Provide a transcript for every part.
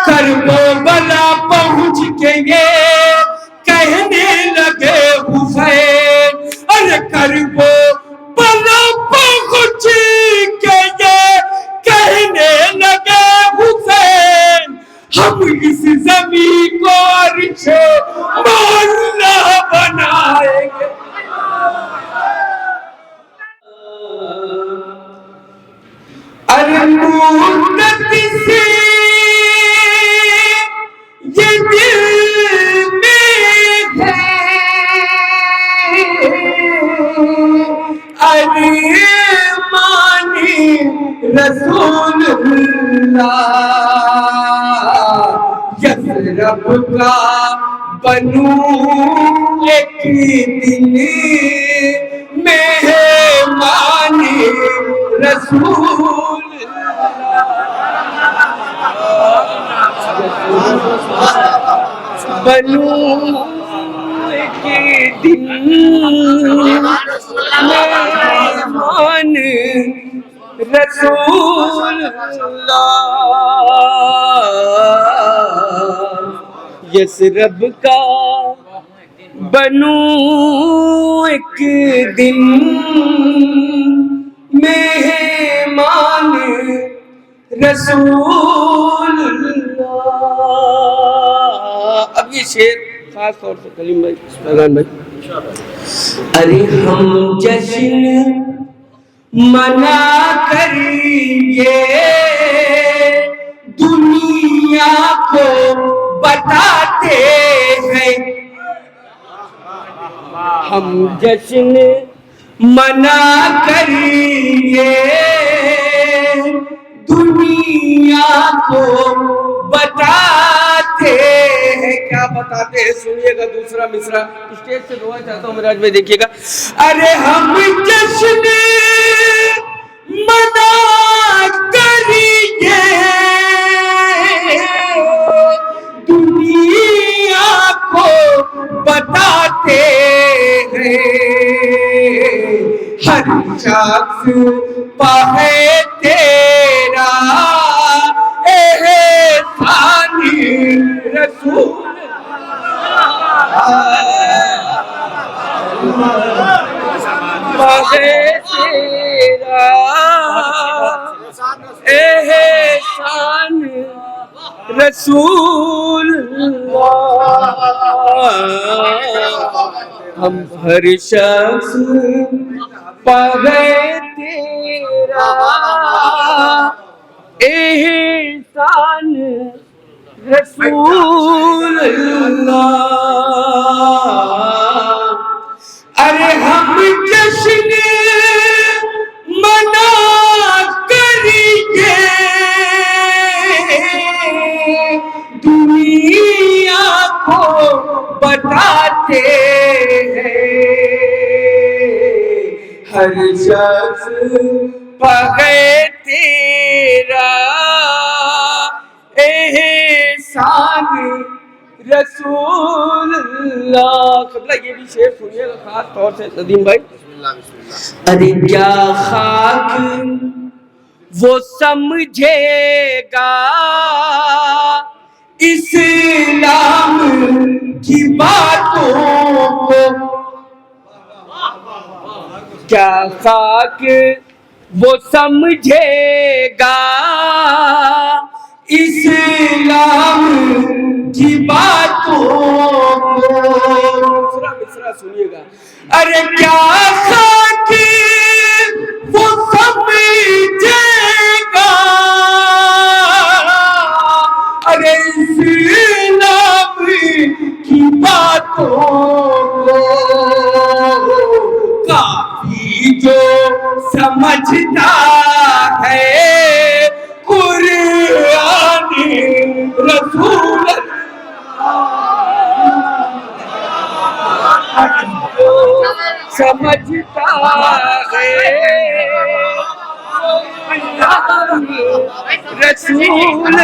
Karbala पहुंच के ये कहने लगे हुसैन, अरे करबला पहुंच के ये कहने लगे हुसैन, हम इस जमीन को अर्शे मौला बनाएंगे। अरे मुद्दत से ये दिल में है, अरे मानी रसूलुल्लाह, यसरब का बनू एक दिन मेहमानी रसूल बनू के दिन मेहमान रसूलुल्लाह, यसरब का बनू एक दिन मेहमान रसूलुल्लाह। अब ये शेर खास तौर से कलीम भाई, फरहान भाई। अरे हम जश्न मना करिए दुनिया को बताते हैं, हम जश्न मना करिए दुनिया को बताते हैं। क्या बताते हैं सुनिएगा, दूसरा मिसरा स्टेज से दुआ चाहता हूँ मिराज में, देखिएगा। अरे हम जश्न मना करिए दुनिया को बताते हैं, हर शख्स पाहे तेरा एहसान रसूल, पाहे तेरा एहसान रसूलुल्लाह, हम हर शख्स पावे तेरा एहसान रसूलुल्लाह। अरे हम जश्न मना करिए दुनिया को बताते हैं, हर शख्स पाए तेरा एहसान रसूलुल्लाह। कबला ये भी शेर सुनिएगा खास तौर से नदीम भाई। अरे क्या खाक वो समझेगा इस्लाम की बातों को, क्या खाक वो समझेगा इस्लाम की बातों को। मिसरा सुनिएगा। अरे क्या खाक वो समझेगा, अरे इस्लाम की बातों को, काफी जो समझता है कुरान रसूल, समझता है रसूलुल्लाह,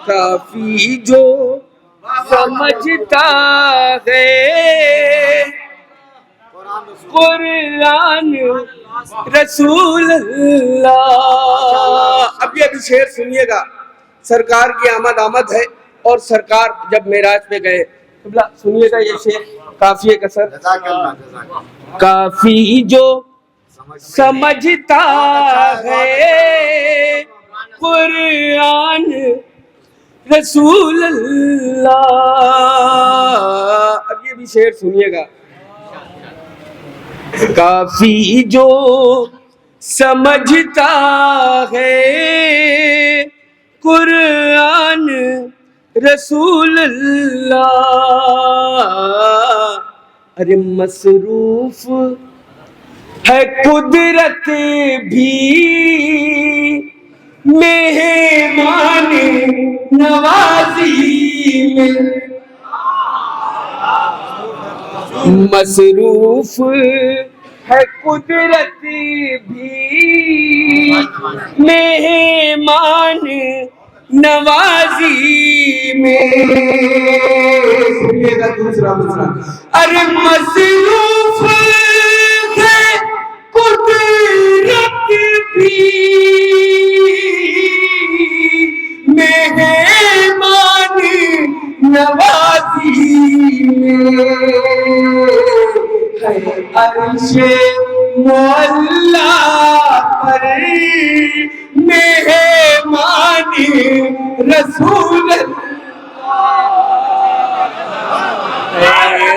काफी जो समझता है कुरान रसूल अल्लाह। अब ये भी शेर सुनिएगा, सरकार की आमद है और सरकार जब मेराज पे गए, सुनिएगा ये शेर काफी कसर। काफी जो समझता है कुरान रसूल अल्लाह। अब ये भी शेर सुनिएगा, काफी जो समझता है कुरान रसूल अल्लाह। अरे मसरूफ है कुदरत भी मेहमान नवाजी में, मसरूफ है कुदरत भी मेहमान नवाजी में। सुनिएगा दूसरा मिसरा, अरे मसरूफ है कुदरत भी मेहमान नवाजी में, है अर्शे मौला पर मेहमान रसूल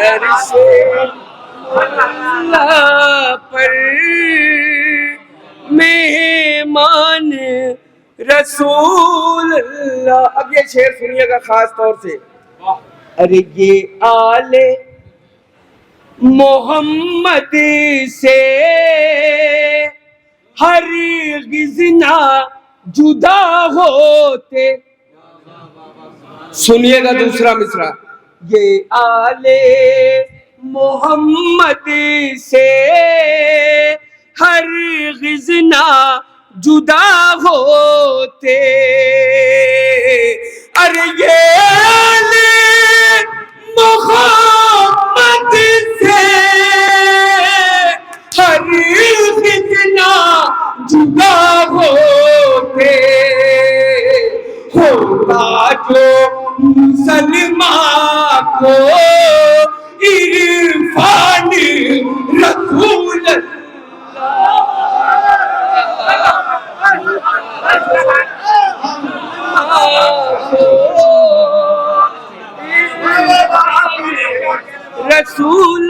अर्शे मौला पर मेहमान रसूल अल्लाह। अब ये शेर सुनिएगा खास तौर से, अरे ये आले मोहम्मद से हरगिज़ ना जुदा होते। सुनिएगा दूसरा मिसरा, ये आले मोहम्मद से हरगिज़ ना जुदा होते। अरे ये आले मोहम्मद से हरगिज़ ना जुदा होते। होता जो मुसलमान को इरफान रसूल रसूल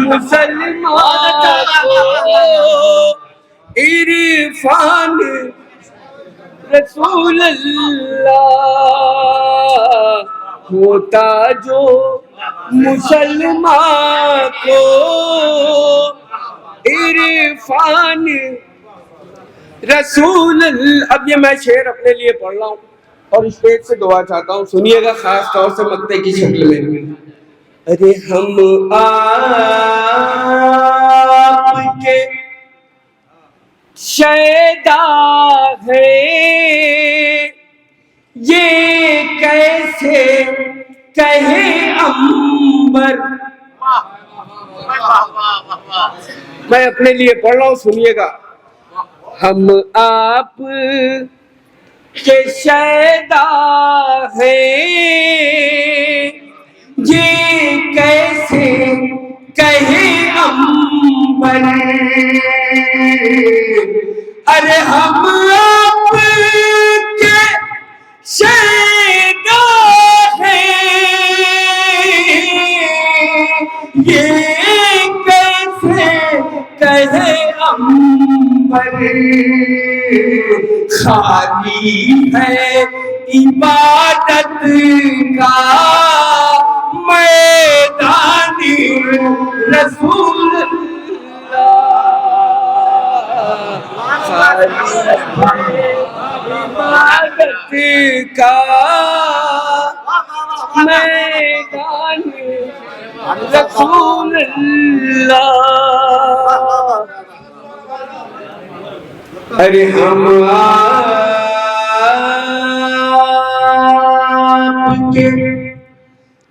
मुसलमान को इरफान रसूल अल्लाह। होता जो मुसलमान को इरफान रसूल। अब ये मैं शेर अपने लिए पढ़ रहा हूँ और इस पेज से दुआ चाहता हूँ, सुनिएगा खास तौर से मक्ते की शक्ल में। अरे हम आपके शैदा है, ये कैसे कहे अंबर। मैं अपने लिए पढ़ रहा हूँ, सुनिएगा। हम आप के शैदा हैं, ये कैसे कहे अंबर। अरे हम आप के शैदा हैं, ये कैसे कहे अंबर। खाली है इबादत का मैदान रसूल इबादत का मैदान रसूल अल्लाह। अरे हम आपके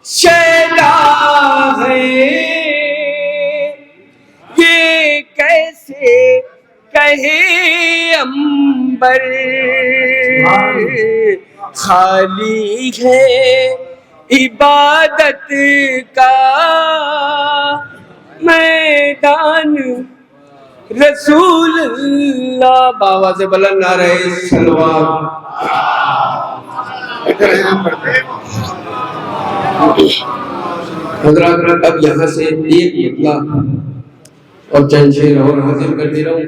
शैदा पैगंबर, खाली है इबादत का मैदान रसूलुल्लाह। बाबा से बुलंद नारे सलवात। हज़रात अब यहाँ से एक मतला और चंद शेर और हाजिर कर दे रहा हूँ।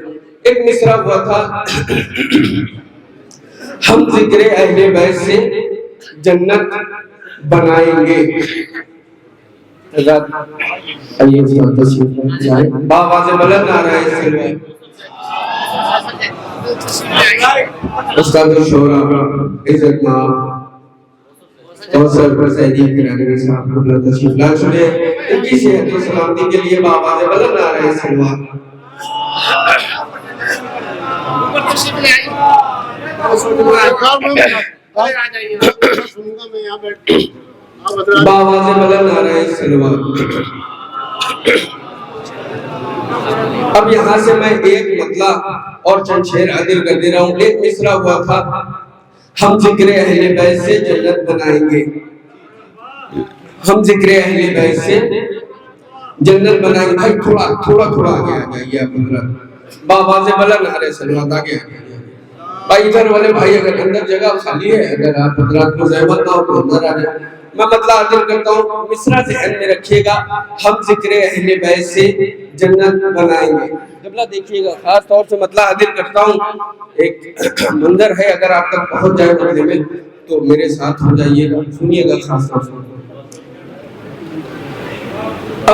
एक मिसरा हुआ था, हम जिक्र अहले बैत से जन्नत बनाएंगे। बाबा से बुलंद आ रहा है उस्ताद शोरा इज्जत मां और सरपर सैदी किरानी साहब अपना तशरीफ ला चुके। इनकी सेहत और सलामती के लिए बाबा से बुलंद आ रहा है सलवात। बाबा से बुलंद आ रहा है सलवात। अब यहाँ से मैं एक मतला और चंद शेर हाजिर कर दे रहा हूँ। एक मिसरा हुआ था, हम जिक्र अहले बैत से जन्नत बनाएंगे। हम जिक्र अहले बैत से जन्नत बनाएंगे। भाई थोड़ा थोड़ा थोड़ा आगे आ जाइए आप। बाबा से बुलंद आ रहे सलवात। आगे भाई इधर वाले भाई अगर अंदर जगह खाली है, अगर आप हज़रात को ज़हमत ना हो तो अंदर आ जाए। मैं मतला हाजिर करता हूँ, मिसरा ज़हन में रखिएगा। हम जिक्र अहले बैत से जन्नत बनाएंगे। जबला देखिएगा, खास तौर से मतला हाजिर करता हूँ। एक मंजर है, अगर आप तक पहुंच जाए मतले में तो मेरे साथ हो जाइएगा, सुनिएगा खास तौर से।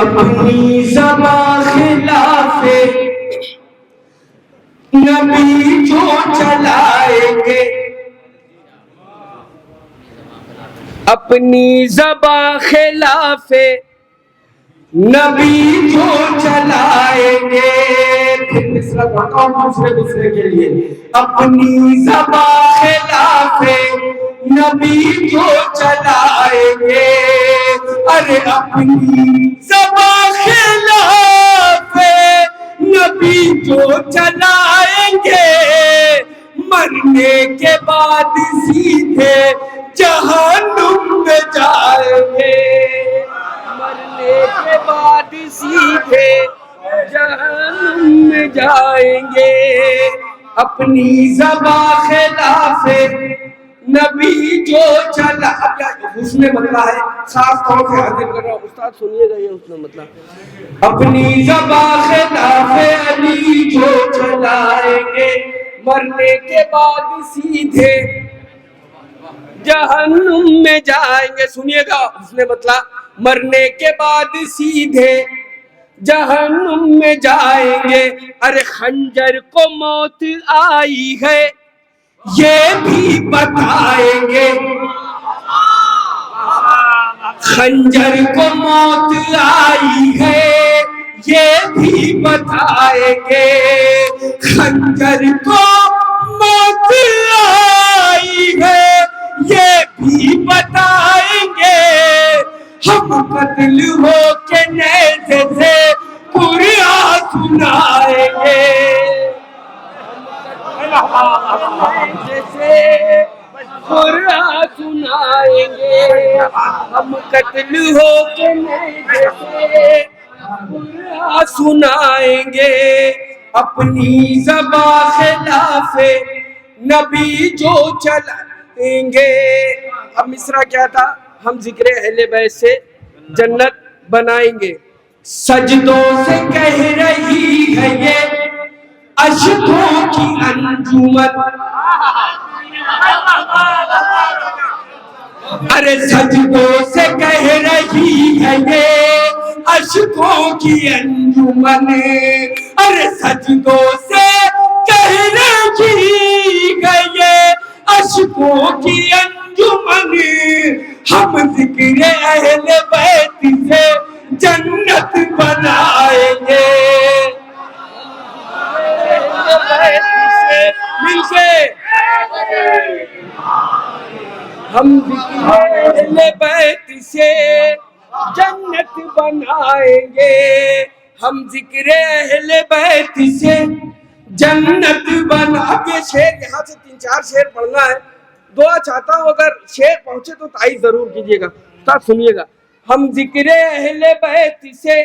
अपनी ज़बां खिलाफे नबी जो चलाएंगे, अपनी ज़बां खिलाफे नबी जो चलाएंगे। फिर मिसरा पढ़ता हूं दूसरे के लिए। अपनी ज़बां खिलाफे नबी जो चलाएंगे, अरे अपनी ज़बां खिलाफे नबी जो चलाएंगे, मरने के बाद सीधे जहन्नुम में जाएंगे। मरने के बाद सीधे जहन्नुम में जाएंगे। अपनी ज़बां खिलाफे नबी जो चला। अब हुस्न मतला है, खास तौर से हाजिर कर रहा हूँ, उस्ताद सुनिएगा ये हुस्न मतला। अपनी ज़बां खिलाफे अली जो चलाएंगे, मरने के बाद सीधे जहन्नुम में जाएंगे। सुनिएगा उसने मतलब, मरने के बाद सीधे जहन्नुम में जाएंगे। अरे खंजर को मौत आई है ये भी बताएंगे, खंजर को मौत आई है ये भी बताएंगे, खंजर को मौत आई है ये भी बताएंगे। हम कत्ल हो के नेज़े से कुरान सुनाएंगे, जैसे कुरान सुनाएंगे। हम कत्ल हो के नेज़े से कुरान सुनाएंगे। अपनी ज़बां खिलाफे नबी जो चलाएंगे। अब मिसरा क्या था, हम जिक्र अहले बैत से जन्नत बनाएंगे। सजदों से कह रही है ये अश्कों की अंजुमन, अरे सजदों से कह रही है ये अश्कों की अंजुमन, अरे सजदों से कह रही है ये अश्कों की अंजुमन। हम जिक्र अहले बैत से जन्नत बनाएंगे। मिलके हम जिक्र अहले बैत से जन्नत बनाएंगे। हम जिक्र अहले बैत से जन्नत बना। अब ये शेर यहाँ से 3-4 शेर पढ़ना है। दुआ चाहता हूँ अगर शेर पहुंचे तो तारीफ जरूर कीजिएगा। तो सुनिएगा, हम जिक्रे अहले बैत से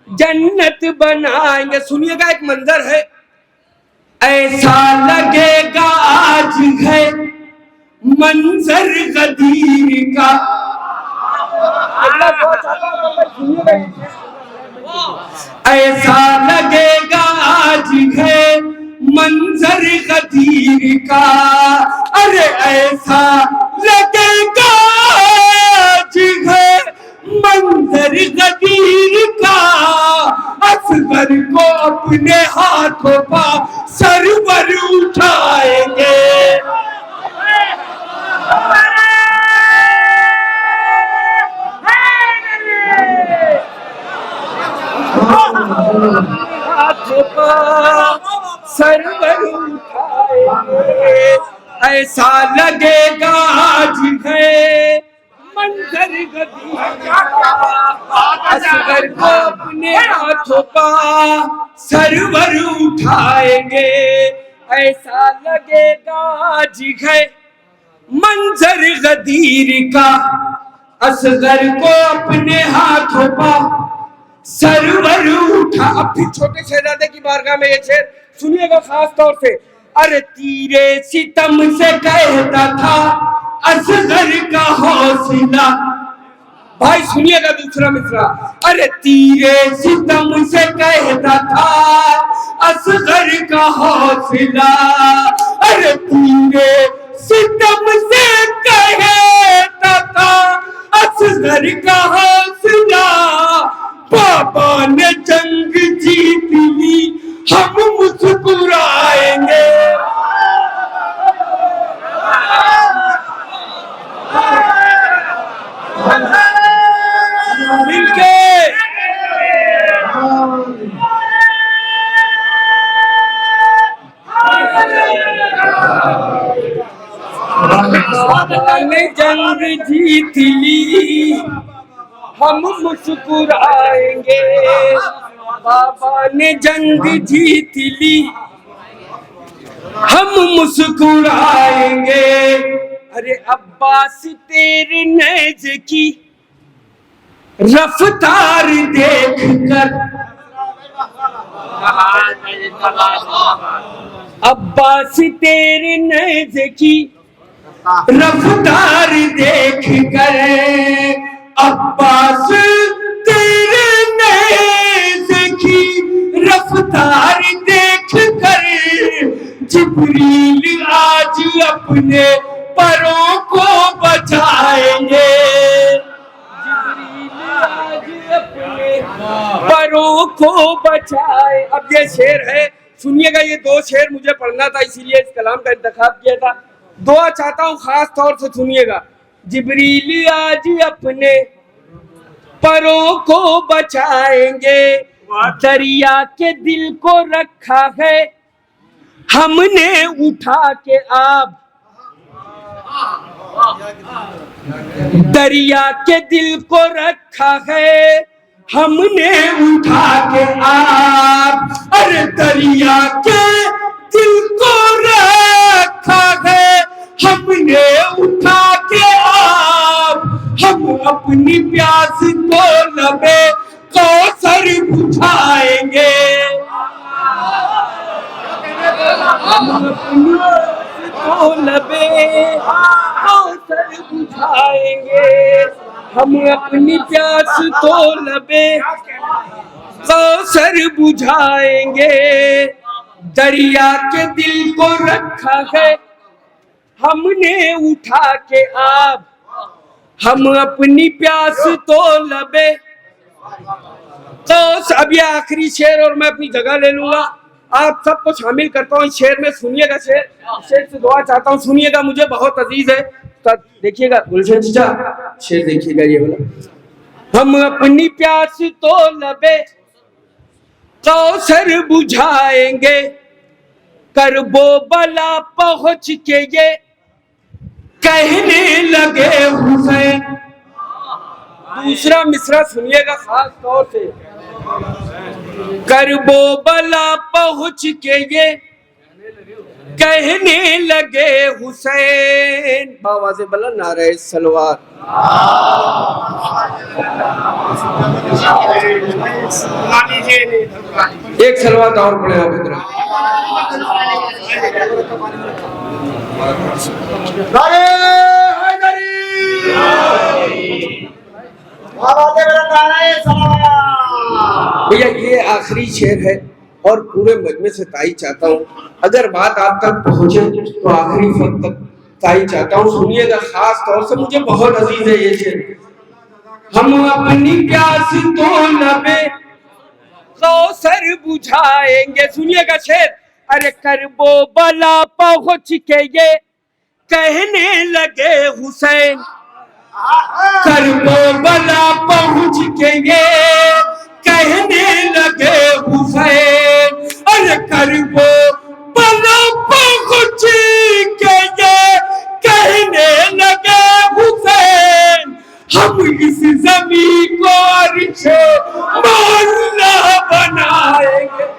जन्नत बनाएंगे। सुनिएगा, एक मंजर है, ऐसा लगेगा आज है मंजर गदीर का। ऐसा लगेगा आज है मंजर गदीर का, अरे ऐसा लगेगा आज है मंजर गदीर का। असगर को अपने हाथों पर सरवर उठाएंगे। हाथों पर सरवर उठाएंगे। ऐसा लगेगा आज है मंजर गदीर का। असगर को अपने हाथों पर सरवर उठाएंगे। ऐसा लगेगा आज है मंजर गदीर का। असगर को अपने हाथों पर सरवर उठा। अब फिर छोटे शहजादे की बारगाह में ये शेर सुनिएगा खास तौर से। अरे तीरे सितम से कहता था असगर का हौसला। भाई सुनिएगा दूसरा मिसरा, अरे तीरे सितम से कहता था असगर का हौसला। अरे तीरे सितम से कहता था असगर का हौसला। बाबा ने जंग जीत ली हम मुस्कुराएंगे। मिलके बाबा ने जंग जीत ली हम मुस्कुराएंगे। बाबा ने जंग जीत ली हम मुस्कुराएंगे। अरे अब्बास तेरे नेज़ की रफ्तार देख कर, अब्बास तेरे नेज़ की रफ्तार देख कर, अब्बास तेरे नेज़ की रफ्तार देख कर जिब्रील आज अपने परों को बचाएंगे। जिब्रील आज अपने परों को बचाए। अब ये शेर है, सुनिएगा, ये 2 शेर मुझे पढ़ना था इसीलिए इस कलाम का इंतखाब किया था। दुआ चाहता हूँ खास तौर से सुनिएगा। जिब्रील आज अपने परों को बचाएंगे। दरिया के दिल को रखा है हमने उठा के आब। दरिया के दिल को रखा है हमने उठा के आब। अरे दरिया के दिल को रखा है हमने उठा के आब। हम अपनी प्यास को लबे कौसर बुझाएंगे। हम अपनी को लबे कौसर बुझाएंगे। हम अपनी प्यास को लबे कौसर बुझाएंगे। दरिया के दिल को रखा है हमने उठा के आब। हम अपनी प्यास तो लबे तो। अब ये आखिरी शेर और मैं अपनी जगह ले लूंगा। आप सबको शामिल करता हूँ इस शेर में। सुनिएगा शेर, शेर से दुआ चाहता हूँ, सुनिएगा, मुझे बहुत अजीज है। तो देखिएगा गुलशन चाचा, शेर देखिएगा ये वाला। हम अपनी प्यास तो लबे कौसर बुझाएंगे। करबो बला पहुंच के ये कहने लगे हुसैन। दूसरा मिसरा सुनिएगा खास तौर से। करबो बला पहुंच के ये कहने लगे हुसैन, बाबा से बोला नारे सलवार। एक सलवार और पड़े आप इधर। भैया ये आखिरी शेर है और पूरे मजमे से ताई चाहता हूँ, अगर बात आप तक पहुंचे तो आखिरी फर्क तक ताई चाहता हूँ, सुनिएगा। खास तौर से मुझे बहुत अजीज है ये शेर। हम अपनी प्यास तो लबे कौसर बुझाएंगे, सुनिएगा शेर। अरे करबो बला पहुंच के ये कहने लगे हुसैन, करबो बला पहुंच के ये कहने लगे हुसैन। अरे करबो बला पहुंच के ये कहने लगे हुसैन, हम इस जमीन को अर्शे मौला बनाएंगे।